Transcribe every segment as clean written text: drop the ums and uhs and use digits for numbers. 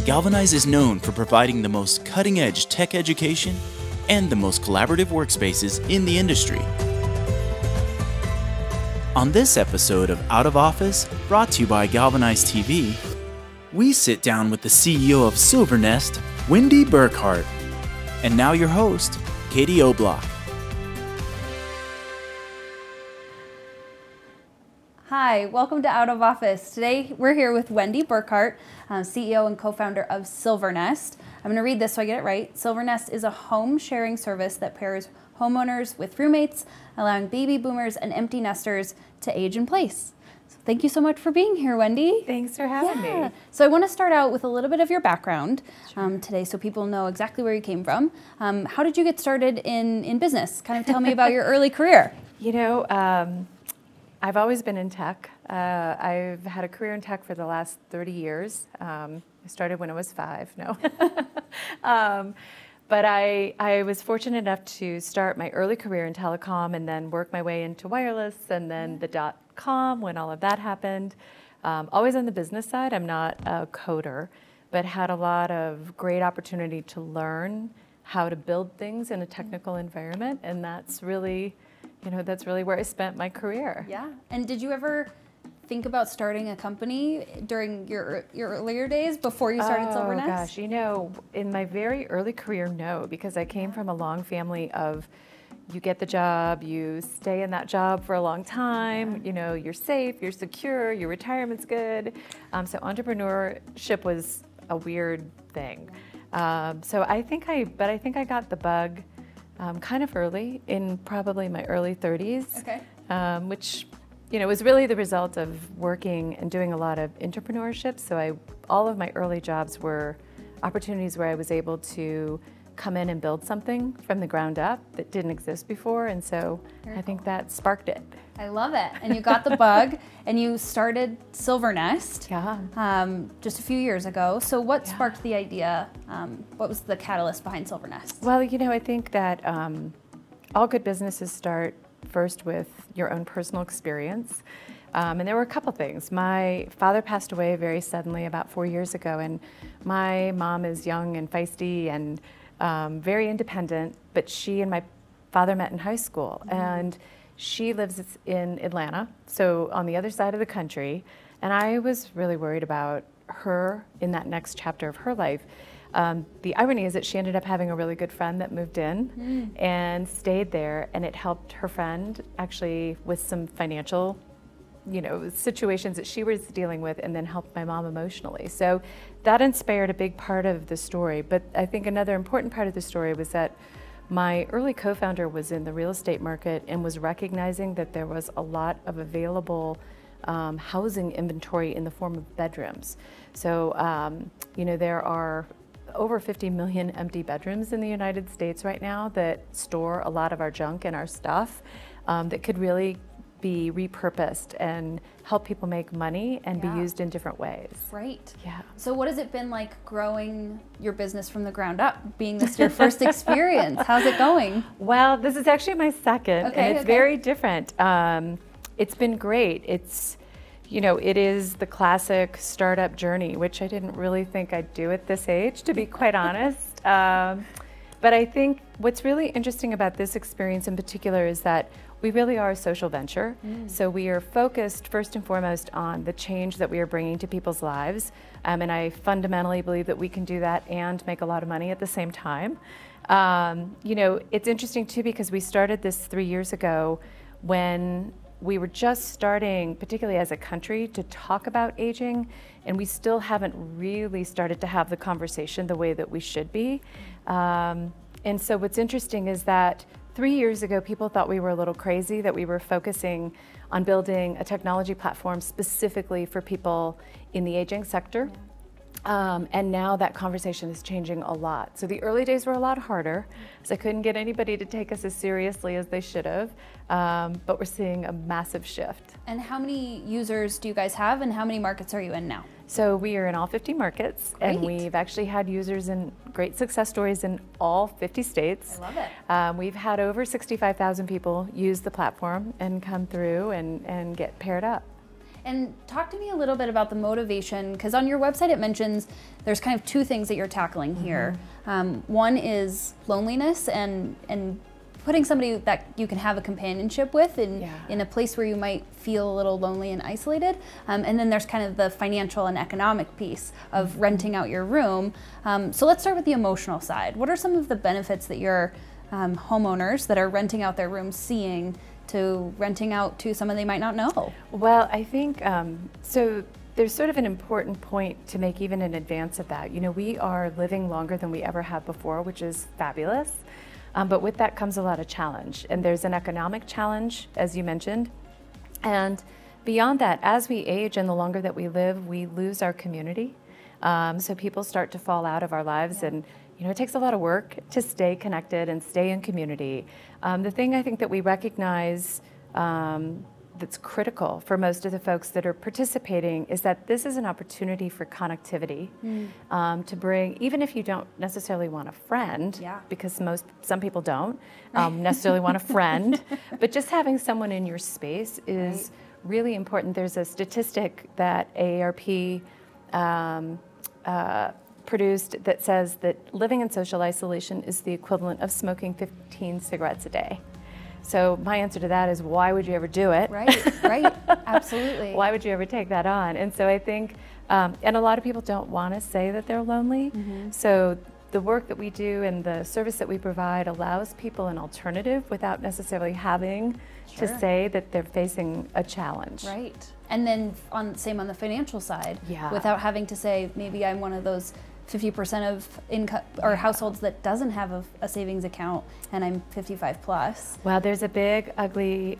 Galvanize is known for providing the most cutting-edge tech education and the most collaborative workspaces in the industry. On this episode of Out of Office, brought to you by GalvanizeTV, we sit down with the CEO of Silvernest, Wendi Burkhardt. And now your host, Katie O'Block. Hi, welcome to Out of Office. Today we're here with Wendi Burkhardt, CEO and co-founder of Silvernest. I'm going to read this so I get it right. Silvernest is a home sharing service that pairs homeowners with roommates, allowing baby boomers and empty nesters to age in place. So thank you so much for being here, Wendi. Thanks for having me. So I want to start out with a little bit of your background today so people know exactly where you came from. How did you get started in business? Kind of tell me about your early career. You know, I've always been in tech. I've had a career in tech for the last 30 years. I started when I was 5, no. But I was fortunate enough to start my early career in telecom and then work my way into wireless and then the .com when all of that happened. Always on the business side. I'm not a coder, but had a lot of great opportunity to learn how to build things in a technical environment, and that's really where I spent my career. Yeah. And did you ever think about starting a company during your earlier days before you started Silvernest? Oh gosh, you know, in my very early career, no, because I came from a long family of you get the job, you stay in that job for a long time, you know, you're safe, you're secure, your retirement's good. So entrepreneurship was a weird thing. So I think I got the bug kind of early, in probably my early 30s, which, you know, was really the result of working and doing a lot of entrepreneurship. So all of my early jobs were opportunities where I was able to come in and build something from the ground up that didn't exist before, and so I think that sparked it. I love it. And you got the bug, and you started Silvernest just a few years ago. So what sparked the idea? What was the catalyst behind Silvernest? Well, you know, I think that all good businesses start first with your own personal experience. And there were a couple things. My father passed away very suddenly about 4 years ago, and my mom is young and feisty and very independent, but she and my father met in high school, and she lives in Atlanta, so on the other side of the country, and I was really worried about her in that next chapter of her life. The irony is that she ended up having a really good friend that moved in and stayed there, and it helped her friend actually with some financial, you know, situations that she was dealing with, and then helped my mom emotionally. So that inspired a big part of the story. But I think another important part of the story was that my early co-founder was in the real estate market and was recognizing that there was a lot of available housing inventory in the form of bedrooms. So, you know, there are over 50 million empty bedrooms in the United States right now that store a lot of our junk and our stuff that could really be repurposed and help people make money and be used in different ways. Right. Yeah. So what has it been like growing your business from the ground up, being this your first experience? How's it going? Well, this is actually my second, and it's very different. It's been great. It's, you know, it is the classic startup journey, which I didn't really think I'd do at this age, to be quite honest. But I think what's really interesting about this experience in particular is that we really are a social venture. So we are focused first and foremost on the change that we are bringing to people's lives. And I fundamentally believe that we can do that and make a lot of money at the same time. You know, it's interesting too, because we started this 3 years ago when we were just starting, particularly as a country, to talk about aging, and we still haven't really started to have the conversation the way that we should be. And so what's interesting is that 3 years ago, people thought we were a little crazy, that we were focusing on building a technology platform specifically for people in the aging sector. And now that conversation is changing a lot. So the early days were a lot harder, because I couldn't get anybody to take us as seriously as they should have. But we're seeing a massive shift. And how many users do you guys have, and how many markets are you in now? So we are in all 50 markets, and we've actually had users and great success stories in all 50 states. I love it. We've had over 65,000 people use the platform and come through and get paired up. And talk to me a little bit about the motivation, because on your website it mentions there's kind of two things that you're tackling here. One is loneliness and putting somebody that you can have a companionship with in a place where you might feel a little lonely and isolated. And then there's kind of the financial and economic piece of renting out your room. So let's start with the emotional side. What are some of the benefits that your homeowners that are renting out their rooms seeing to renting out to someone they might not know? Well, I think, so there's sort of an important point to make even in advance of that. You know, we are living longer than we ever have before, which is fabulous. But with that comes a lot of challenge. And there's an economic challenge, as you mentioned. And beyond that, as we age and the longer that we live, we lose our community. So people start to fall out of our lives. And you know, it takes a lot of work to stay connected and stay in community. The thing I think that we recognize that's critical for most of the folks that are participating is that this is an opportunity for connectivity, to bring, even if you don't necessarily want a friend, because some people don't necessarily want a friend, but just having someone in your space is really important. There's a statistic that AARP produced that says that living in social isolation is the equivalent of smoking 15 cigarettes a day. So my answer to that is, why would you ever do it? Right, absolutely. Why would you ever take that on? And so I think, and a lot of people don't want to say that they're lonely. So the work that we do and the service that we provide allows people an alternative without necessarily having to say that they're facing a challenge. Right. And then same on the financial side, without having to say, maybe I'm one of those 50% of income or households that doesn't have a savings account and I'm 55 plus. Well, there's a big, ugly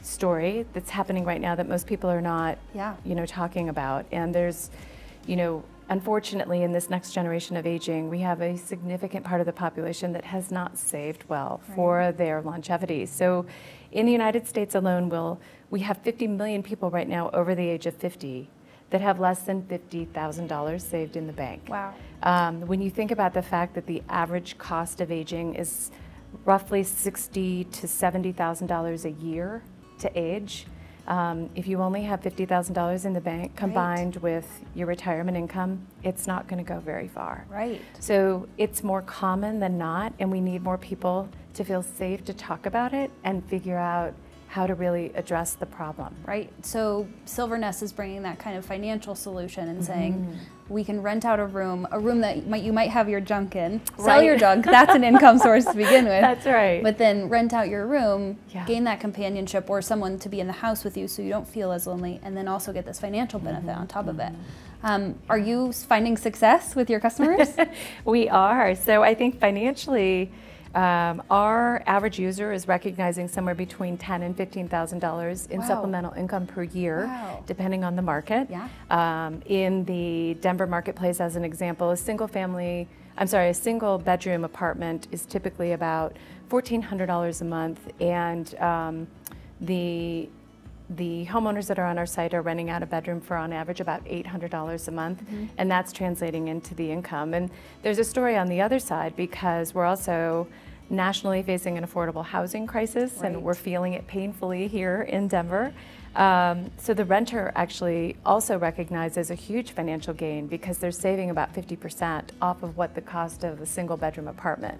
story that's happening right now that most people are not, you know, talking about. And there's, you know, unfortunately in this next generation of aging, we have a significant part of the population that has not saved well for their longevity. So in the United States alone, we have 50 million people right now over the age of 50 that have less than $50,000 saved in the bank. Wow. When you think about the fact that the average cost of aging is roughly $60,000 to $70,000 a year to age, if you only have $50,000 in the bank combined with your retirement income, it's not going to go very far. Right. So it's more common than not, and we need more people to feel safe to talk about it and figure out how to really address the problem. Right. So Silvernest is bringing that kind of financial solution and saying, we can rent out a room that you might have your junk in, sell your junk, that's an income source to begin with. That's right. But then rent out your room, gain that companionship or someone to be in the house with you so you don't feel as lonely, and then also get this financial benefit on top of it. Are you finding success with your customers? We are. So I think financially, our average user is recognizing somewhere between $10,000 and $15,000 in supplemental income per year, depending on the market. In the Denver marketplace, as an example, a single bedroom apartment is typically about $1,400 a month, and the homeowners that are on our site are renting out a bedroom for on average about $800 a month, and that's translating into the income. And there's a story on the other side, because we're also nationally facing an affordable housing crisis, and we're feeling it painfully here in Denver. So the renter actually also recognizes a huge financial gain, because they're saving about 50% off of what the cost of a single bedroom apartment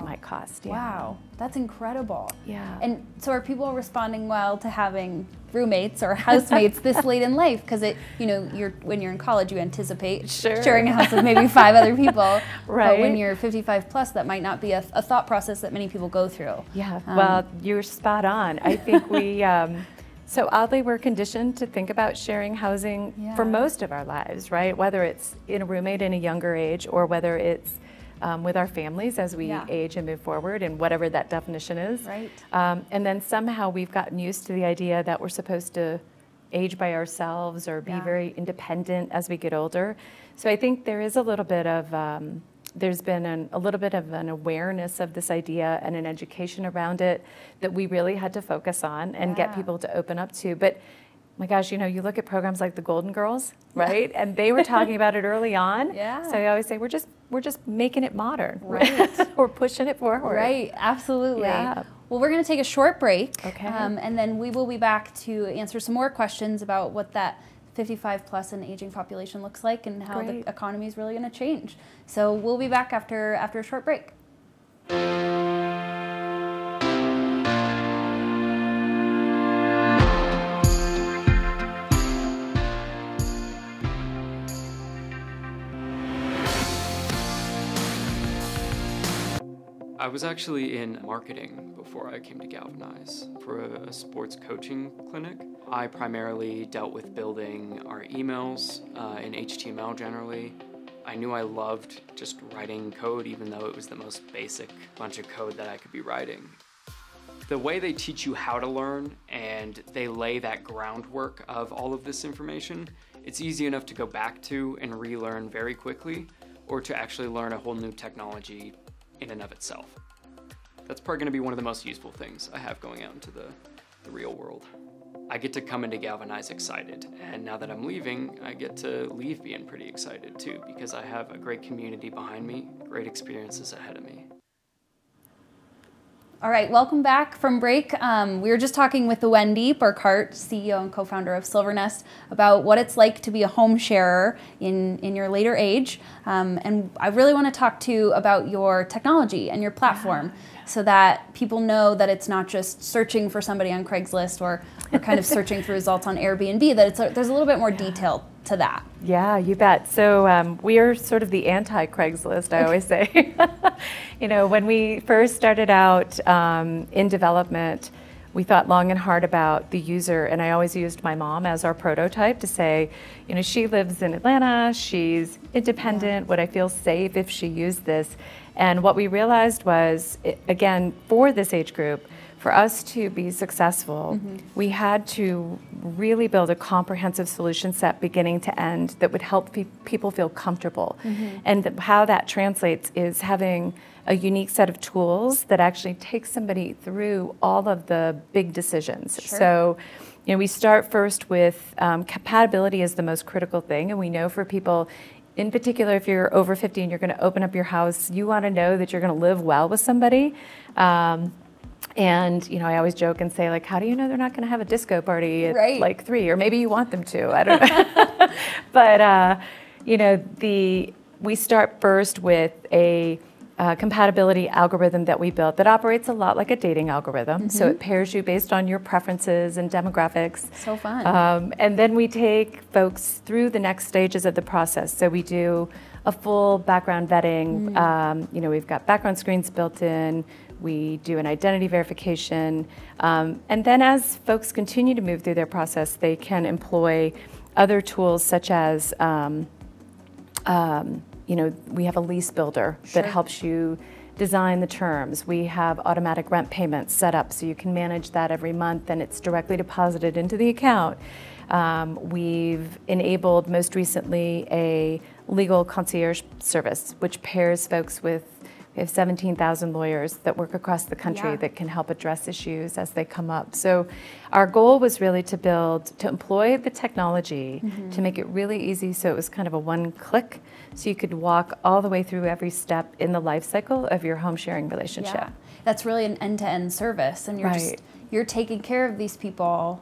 might cost. Wow, that's incredible. Yeah. And so are people responding well to having roommates or housemates this late in life? Because when you're in college, you anticipate sharing a house with maybe 5 other people. But when you're 55 plus, that might not be a thought process that many people go through. Yeah. Well, you're spot on. I think we. So oddly, we're conditioned to think about sharing housing for most of our lives, right? Whether it's in a roommate in a younger age, or whether it's with our families as we age and move forward, and whatever that definition is. Right. And then somehow we've gotten used to the idea that we're supposed to age by ourselves or be very independent as we get older. So I think there is a little bit of there's been a little bit of an awareness of this idea and an education around it that we really had to focus on and get people to open up to. But my gosh, you know, you look at programs like the Golden Girls, right? And they were talking about it early on. Yeah. So I always say we're just making it modern. Right. We're pushing it forward. Right, absolutely. Yeah. Well, we're going to take a short break. Okay. And then we will be back to answer some more questions about what that 55 plus and aging population looks like and how the economy is really going to change. So we'll be back after a short break. I was actually in marketing before I came to Galvanize for a sports coaching clinic. I primarily dealt with building our emails in HTML generally. I knew I loved just writing code, even though it was the most basic bunch of code that I could be writing. The way they teach you how to learn and they lay that groundwork of all of this information, it's easy enough to go back to and relearn very quickly, or to actually learn a whole new technology in and of itself. That's probably going to be one of the most useful things I have going out into the real world. I get to come into Galvanize excited, and now that I'm leaving, I get to leave being pretty excited too, because I have a great community behind me, great experiences ahead of me. All right, welcome back from break. We were just talking with Wendi Burkhardt, CEO and co-founder of Silvernest, about what it's like to be a home sharer in your later age. And I really want to talk to you about your technology and your platform, so that people know that it's not just searching for somebody on Craigslist or kind of searching for results on Airbnb, that there's a little bit more detail to that. Yeah, you bet. So we are sort of the anti-Craigslist, I always say. You know, when we first started out in development, we thought long and hard about the user, and I always used my mom as our prototype to say, you know, she lives in Atlanta, she's independent, would I feel safe if she used this? And what we realized was, again, for this age group, for us to be successful, we had to really build a comprehensive solution set beginning to end that would help people feel comfortable. And how that translates is having a unique set of tools that actually take somebody through all of the big decisions. Sure. So, you know, we start first with compatibility is the most critical thing, and we know for people, in particular, if you're over 50 and you're going to open up your house, you want to know that you're going to live well with somebody. And, you know, I always joke and say, like, how do you know they're not going to have a disco party at like 3? Or maybe you want them to, I don't know. But, you know, we start first with a compatibility algorithm that we built that operates a lot like a dating algorithm. So it pairs you based on your preferences and demographics. So fun. And then we take folks through the next stages of the process. So we do a full background vetting. You know, we've got background screens built in. We do an identity verification. And then as folks continue to move through their process, they can employ other tools such as, you know, we have a lease builder that helps you design the terms. We have automatic rent payments set up so you can manage that every month and it's directly deposited into the account. We've enabled most recently a legal concierge service, which pairs folks with, we have 17,000 lawyers that work across the country that can help address issues as they come up. So our goal was really to employ the technology to make it really easy, so it was kind of a one-click, so you could walk all the way through every step in the life cycle of your home sharing relationship. Yeah. That's really an end-to-end service, and you're taking care of these people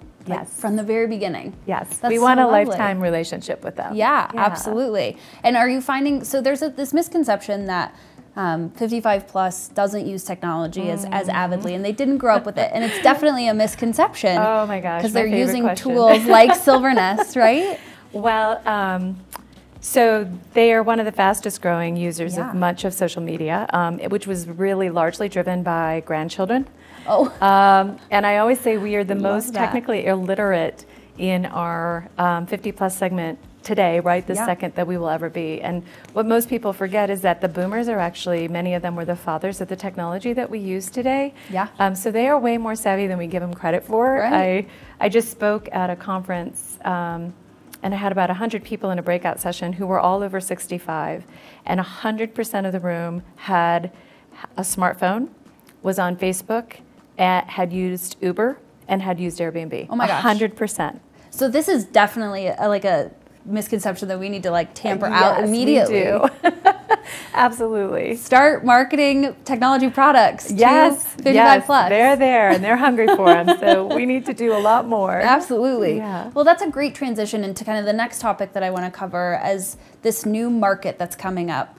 from the very beginning. Yes, That's we want so a lovely. lifetime relationship with them. Yeah, absolutely. And are you finding, so there's this misconception that 55 plus doesn't use technology as avidly, and they didn't grow up with it, and it's definitely a misconception. Oh my gosh, because they're using tools like Silvernest, right? Well, so they are one of the fastest growing users of much of social media, which was really largely driven by grandchildren. And I always say we are the most technically illiterate in our 50 plus segment today, right this second, that we will ever be. And what most people forget is that the boomers are actually, many of them were the fathers of the technology that we use today. So they are way more savvy than we give them credit for. I just spoke at a conference and I had about 100 people in a breakout session who were all over 65, and 100% of the room had a smartphone, was on Facebook, had used Uber, and had used Airbnb. Oh my gosh. 100%. So this is definitely like a misconception that we need to like tamper out immediately. We do. Absolutely. Start marketing technology products to 55 plus. They're there and they're hungry for them. So we need to do a lot more. Absolutely. Yeah. Well, that's a great transition into kind of the next topic that I want to cover as this new market that's coming up.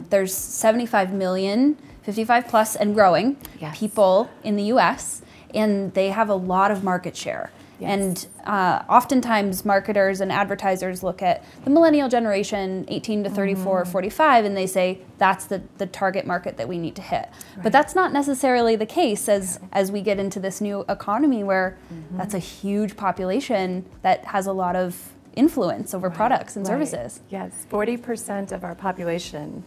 There's 75 million 55 plus and growing people in the US, and they have a lot of market share. And oftentimes marketers and advertisers look at the millennial generation, 18 to 34 or 45, and they say that's the target market that we need to hit. But that's not necessarily the case as we get into this new economy where that's a huge population that has a lot of influence over products and services. Yes, 40% of our population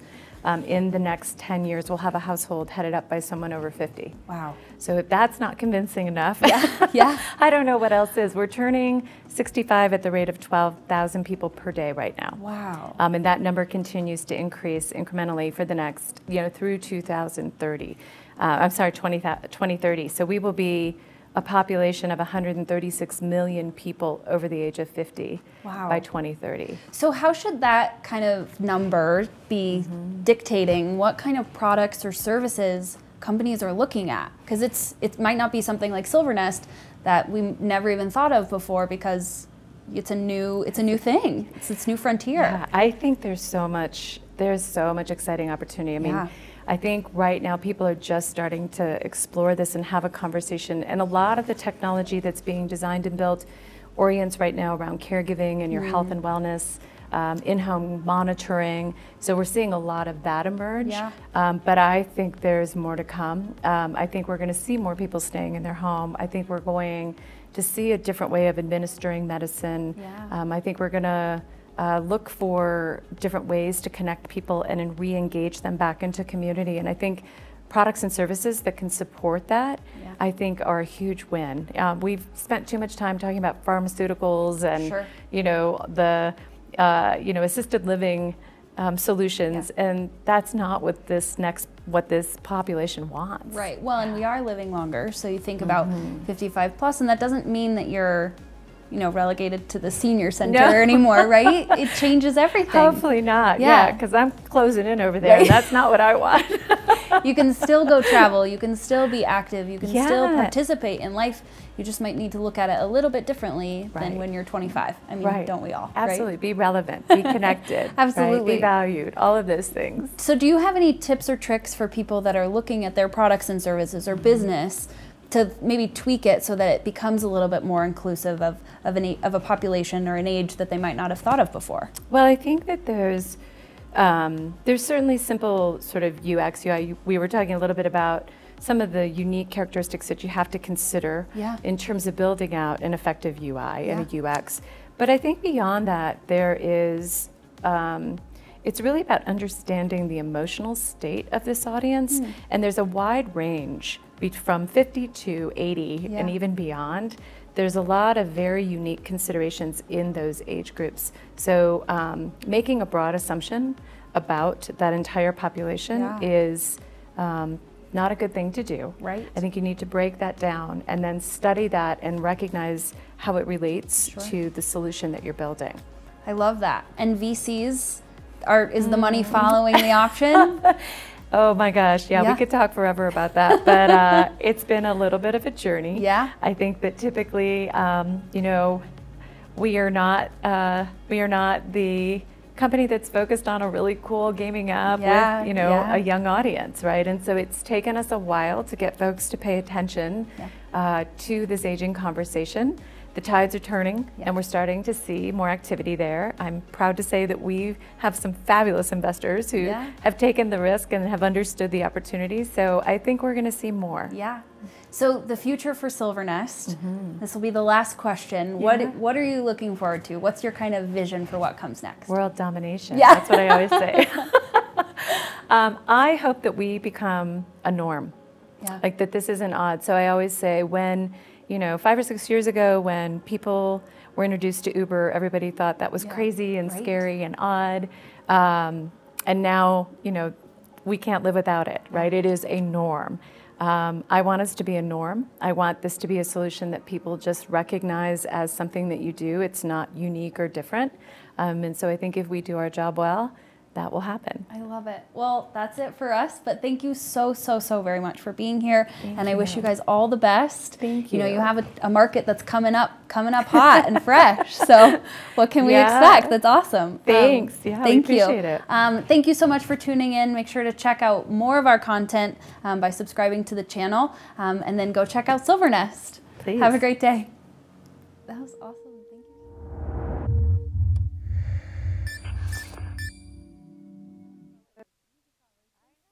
in the next 10 years will have a household headed up by someone over 50. Wow. So if that's not convincing enough, I don't know what else is. We're turning 65 at the rate of 12,000 people per day right now. Wow. And that number continues to increase incrementally for the next, through 2030. 2030. So we will be a population of 136 million people over the age of 50 by 2030. So how should that kind of number be dictating what kind of products or services companies are looking at? Because it might not be something like Silvernest that we never even thought of before because it's a new thing. It's this new frontier. Yeah, I think there's so much exciting opportunity. I mean, I think right now people are just starting to explore this and have a conversation, and a lot of the technology that's being designed and built orients right now around caregiving and your health and wellness, in-home monitoring. So we're seeing a lot of that emerge, but I think there's more to come. I think we're going to see more people staying in their home. I think we're going to see a different way of administering medicine. I think we're going to look for different ways to connect people and re-engage them back into community. And I think products and services that can support that, I think, are a huge win. We've spent too much time talking about pharmaceuticals and the assisted living solutions, and that's not what this population wants. Right. Well, and we are living longer, so you think about 55 plus, and that doesn't mean that you're relegated to the senior center anymore, right? It changes everything. Hopefully not, because I'm closing in over there, and that's not what I want. You can still go travel, you can still be active, you can still participate in life. You just might need to look at it a little bit differently than when you're 25. I mean, don't we all? Absolutely. Right? Be relevant, be connected. Absolutely. Be valued, all of those things. So do you have any tips or tricks for people that are looking at their products and services or business to maybe tweak it so that it becomes a little bit more inclusive of a population or an age that they might not have thought of before? Well, I think that there's certainly simple sort of UX, UI. We were talking a little bit about some of the unique characteristics that you have to consider in terms of building out an effective UI and a UX. But I think beyond that, there is, it's really about understanding the emotional state of this audience. And there's a wide range from 50 to 80 and even beyond. There's a lot of very unique considerations in those age groups. So making a broad assumption about that entire population is not a good thing to do. Right. I think you need to break that down and then study that and recognize how it relates to the solution that you're building. I love that. And VCs, is the money following the option? Oh my gosh, we could talk forever about that, but it's been a little bit of a journey. I think that typically, we are not the company that's focused on a really cool gaming app with a young audience, right? And so it's taken us a while to get folks to pay attention to this aging conversation. The tides are turning, and we're starting to see more activity there. I'm proud to say that we have some fabulous investors who have taken the risk and have understood the opportunity. So I think we're going to see more. So the future for Silvernest, this will be the last question. What are you looking forward to? What's your kind of vision for what comes next? World domination. That's what I always say. I hope that we become a norm, like that this isn't odd. So I always say when 5 or 6 years ago, when people were introduced to Uber, everybody thought that was crazy and scary and odd. And now, we can't live without it, right? It is a norm. I want us to be a norm. I want this to be a solution that people just recognize as something that you do. It's not unique or different. And so I think if we do our job well, that will happen. I love it. Well, that's it for us, but thank you so very much for being here. And I wish you guys all the best. Thank you. You know, you have a market that's coming up hot and fresh. So what can we expect? That's awesome. Thanks. Yeah, thank we you. appreciate it. Thank you so much for tuning in. Make sure to check out more of our content by subscribing to the channel, and then go check out Silvernest. Please. Have a great day. That was awesome.